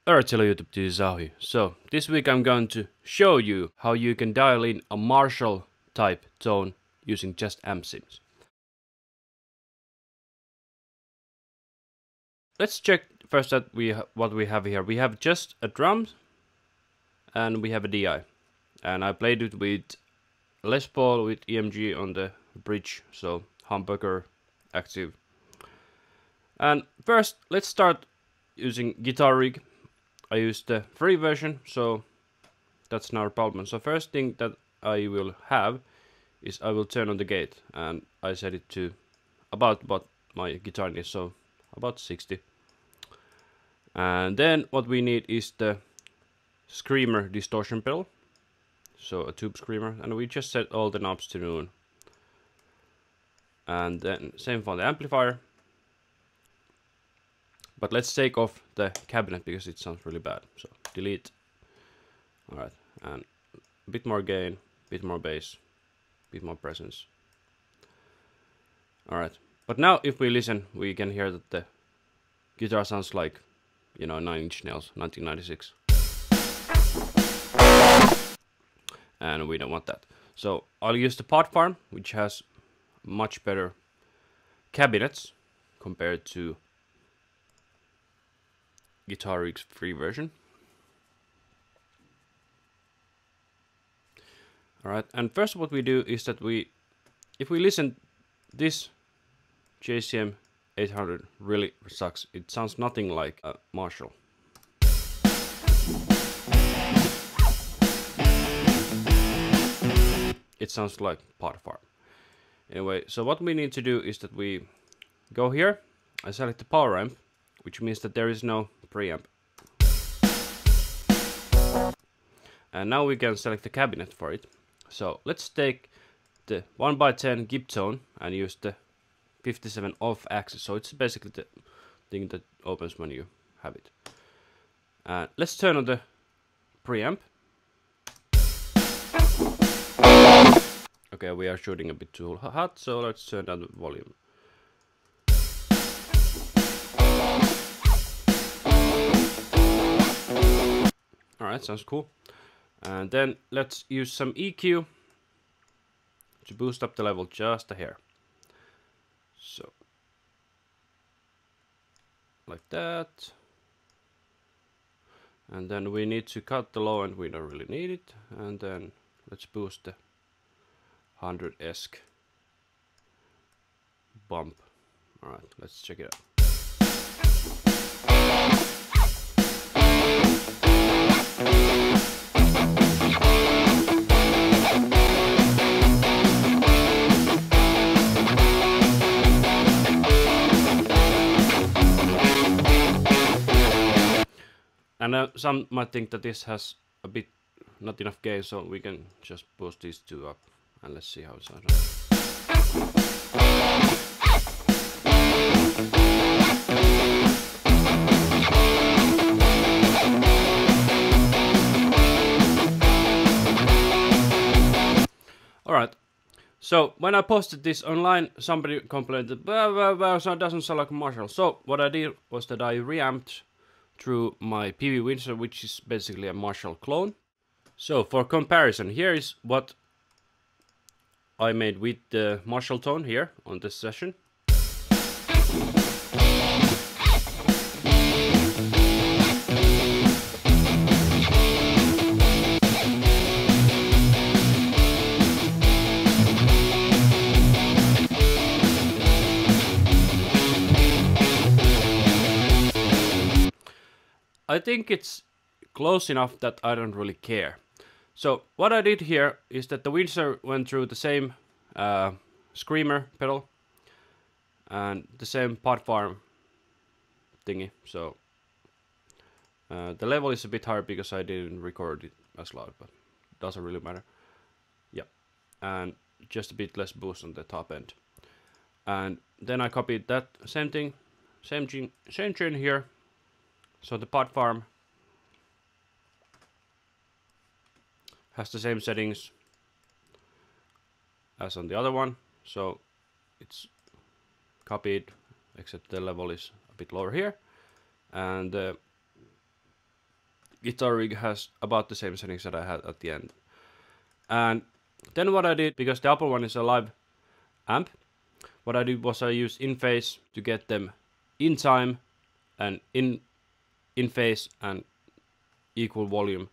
Alright, hello YouTube, this is Ahi. So, this week I'm going to show you how you can dial in a Marshall type tone using just ampsims. Let's check first that what we have here. We have just a drum and we have a DI. And I played it with Les Paul with EMG on the bridge, so humbucker active. And first, let's start using guitar rig. I used the free version, so that's not a problem. So first thing that I will have is I will turn on the gate, and I set it to about what my guitar needs, so about 60. And then what we need is the screamer distortion pedal, so a tube screamer, and we just set all the knobs to noon. And then same for the amplifier. But let's take off the cabinet because it sounds really bad. So delete. Alright, and a bit more gain, a bit more bass, a bit more presence. Alright, but now if we listen, we can hear that the guitar sounds like, you know, 9 Inch Nails, 1996. And we don't want that. So I'll use the Pod Farm, which has much better cabinets compared to Guitar Rig's free version. Alright, and first what we do is that if we listen, this JCM 800 really sucks. It sounds nothing like a Marshall. It sounds like Pod Farm. Anyway, so what we need to do is that we go here, I select the power amp, which means that there is no preamp. And now we can select the cabinet for it. So let's take the 1x10 Gib tone and use the 57 off axis. So it's basically the thing that opens when you have it. Let's turn on the preamp. Okay, we are shooting a bit too hot, so let's turn down the volume. Alright, sounds cool. And then let's use some EQ to boost up the level just a hair. So, like that. And then we need to cut the low end, we don't really need it. And then let's boost the 100-esque bump. Alright, let's check it out. And some might think that this has a bit not enough gain, so we can just boost these two up and let's see how it sounds. Alright, so when I posted this online, somebody complained that so it doesn't sound like a Marshall. So what I did was that I reamped through my PV Windsor, which is basically a Marshall clone. So for comparison, here is what I made with the Marshall tone here on this session. I think it's close enough that I don't really care. So what I did here is that the Windsor went through the same screamer pedal and the same Pod Farm thingy. So the level is a bit higher because I didn't record it as loud, but it doesn't really matter. Yeah, and just a bit less boost on the top end. And then I copied that same thing, same chain here. So the Pod Farm has the same settings as on the other one, so it's copied, except the level is a bit lower here. And guitar rig has about the same settings that I had at the end. And then what I did, because the upper one is a live amp, what I did was I used in phase to get them in time and in phase and equal volume.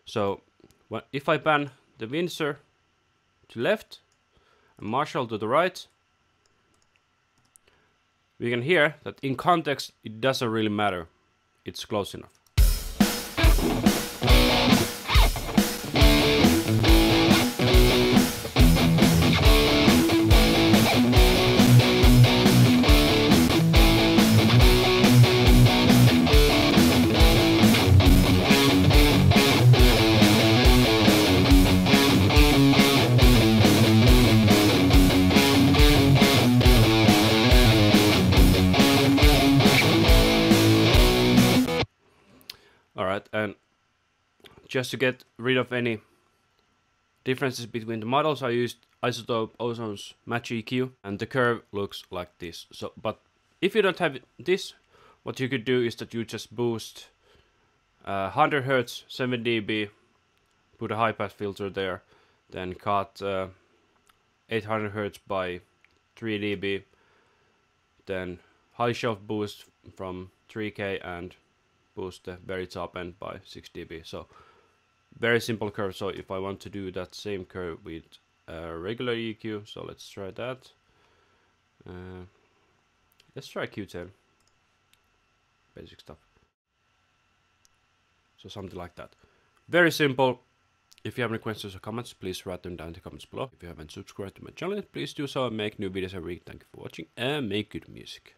So if I pan the Windsor to left and Marshall to the right, we can hear that in context it doesn't really matter. It's close enough. Alright, and just to get rid of any differences between the models, I used Isotope Ozone's Match EQ, and the curve looks like this. So, but if you don't have this, what you could do is that you just boost 100 Hz, 7 dB, put a high pass filter there, then cut 800 Hz by 3 dB, then high shelf boost from 3K and boost the very top end by 6 dB. So very simple curve. So if I want to do that same curve with regular EQ, so let's try that. Let's try Q10. Basic stuff. So something like that. Very simple. If you have any questions or comments, please write them down in the comments below. If you haven't subscribed to my channel, please do so and make new videos every week. Thank you for watching and make good music.